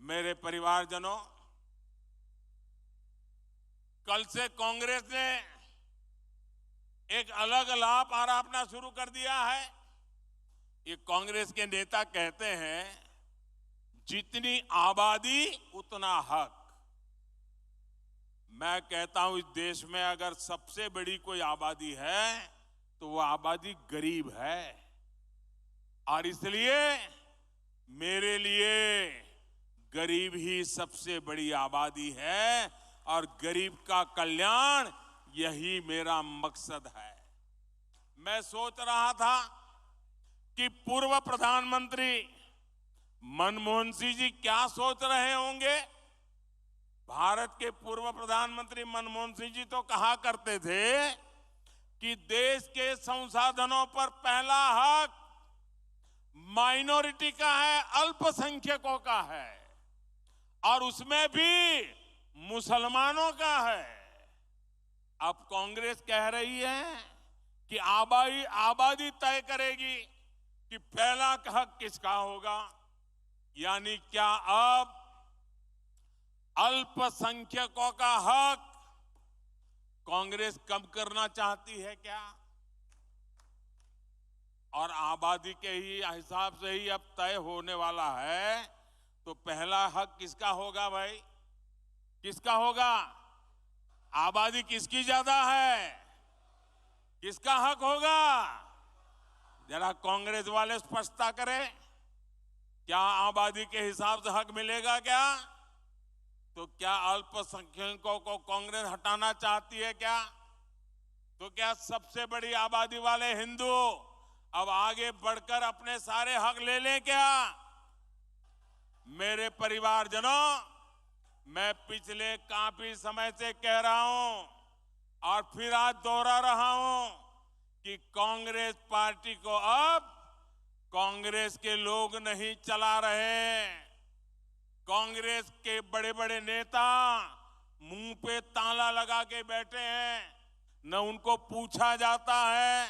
मेरे परिवारजनों, कल से कांग्रेस ने एक अलग लाभ आरोपना शुरू कर दिया है। ये कांग्रेस के नेता कहते हैं, जितनी आबादी उतना हक। मैं कहता हूं, इस देश में अगर सबसे बड़ी कोई आबादी है तो वो आबादी गरीब है, और इसलिए मेरे लिए गरीब ही सबसे बड़ी आबादी है, और गरीब का कल्याण यही मेरा मकसद है। मैं सोच रहा था कि पूर्व प्रधानमंत्री मनमोहन सिंह जी क्या सोच रहे होंगे। भारत के पूर्व प्रधानमंत्री मनमोहन सिंह जी तो कहा करते थे कि देश के संसाधनों पर पहला हक माइनॉरिटी का है, अल्पसंख्यकों का है, और उसमें भी मुसलमानों का है। अब कांग्रेस कह रही है कि आबादी तय करेगी कि पहला हक किसका होगा। यानी क्या अब अल्पसंख्यकों का हक कांग्रेस कम करना चाहती है क्या? और आबादी के ही हिसाब से ही अब तय होने वाला है, तो पहला हक किसका होगा भाई? किसका होगा? आबादी किसकी ज्यादा है? किसका हक होगा? जरा कांग्रेस वाले स्पष्टता करें। क्या आबादी के हिसाब से हक मिलेगा क्या? तो क्या अल्पसंख्यकों को कांग्रेस हटाना चाहती है क्या? तो क्या सबसे बड़ी आबादी वाले हिंदू अब आगे बढ़कर अपने सारे हक ले लें क्या? मेरे परिवारजनों, मैं पिछले काफी समय से कह रहा हूं और फिर आज दोहरा रहा हूं कि कांग्रेस पार्टी को अब कांग्रेस के लोग नहीं चला रहे। कांग्रेस के बड़े बड़े नेता मुंह पे ताला लगा के बैठे हैं, न उनको पूछा जाता है,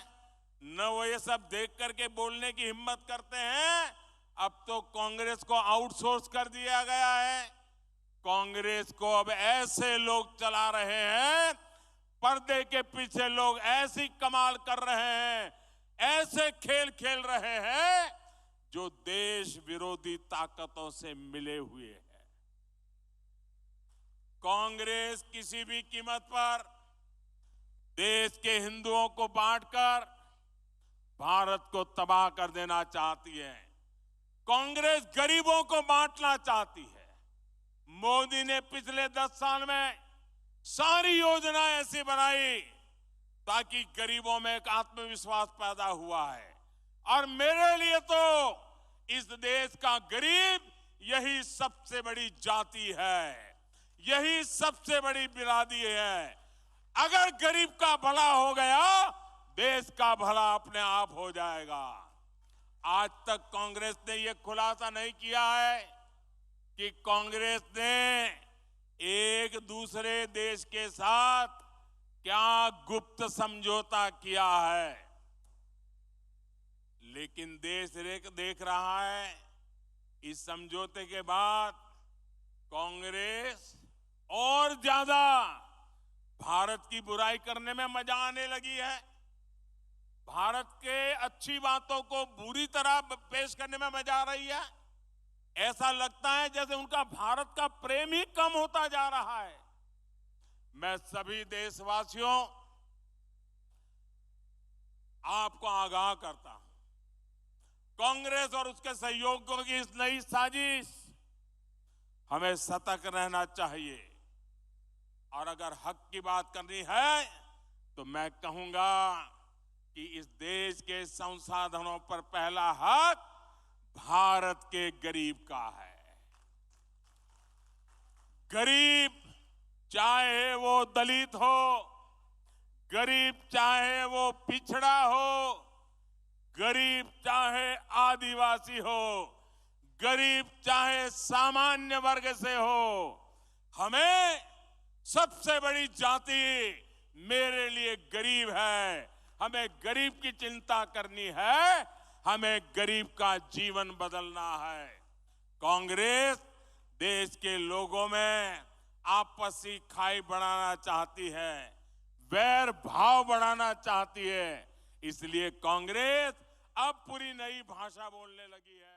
न वो ये सब देख करके बोलने की हिम्मत करते हैं। अब तो कांग्रेस को आउटसोर्स कर दिया गया है। कांग्रेस को अब ऐसे लोग चला रहे हैं, पर्दे के पीछे लोग ऐसी कमाल कर रहे हैं, ऐसे खेल खेल रहे हैं जो देश विरोधी ताकतों से मिले हुए हैं। कांग्रेस किसी भी कीमत पर देश के हिंदुओं को बांटकर भारत को तबाह कर देना चाहती है। कांग्रेस गरीबों को बांटना चाहती है। मोदी ने पिछले 10 साल में सारी योजनाएं ऐसी बनाई ताकि गरीबों में एक आत्मविश्वास पैदा हुआ है। और मेरे लिए तो इस देश का गरीब यही सबसे बड़ी जाति है, यही सबसे बड़ी बिरादरी है। अगर गरीब का भला हो गया, देश का भला अपने आप हो जाएगा। आज तक कांग्रेस ने यह खुलासा नहीं किया है कि कांग्रेस ने एक दूसरे देश के साथ क्या गुप्त समझौता किया है। लेकिन देश देख रहा है, इस समझौते के बाद कांग्रेस और ज्यादा भारत की बुराई करने में मजा आने लगी है। भारत के अच्छी बातों को बुरी तरह पेश करने में मजा आ रही है। ऐसा लगता है जैसे उनका भारत का प्रेम ही कम होता जा रहा है। मैं सभी देशवासियों, आपको आगाह करता हूं, कांग्रेस और उसके सहयोगियों की इस नई साजिश, हमें सतर्क रहना चाहिए। और अगर हक की बात करनी है तो मैं कहूंगा कि इस देश के संसाधनों पर पहला हक भारत के गरीब का है। गरीब चाहे वो दलित हो, गरीब चाहे वो पिछड़ा हो, गरीब चाहे आदिवासी हो, गरीब चाहे सामान्य वर्ग से हो, हमें सबसे बड़ी जाति मेरे लिए गरीब है। हमें गरीब की चिंता करनी है, हमें गरीब का जीवन बदलना है। कांग्रेस देश के लोगों में आपसी खाई बढ़ाना चाहती है, वैर भाव बढ़ाना चाहती है। इसलिए कांग्रेस अब पूरी नई भाषा बोलने लगी है।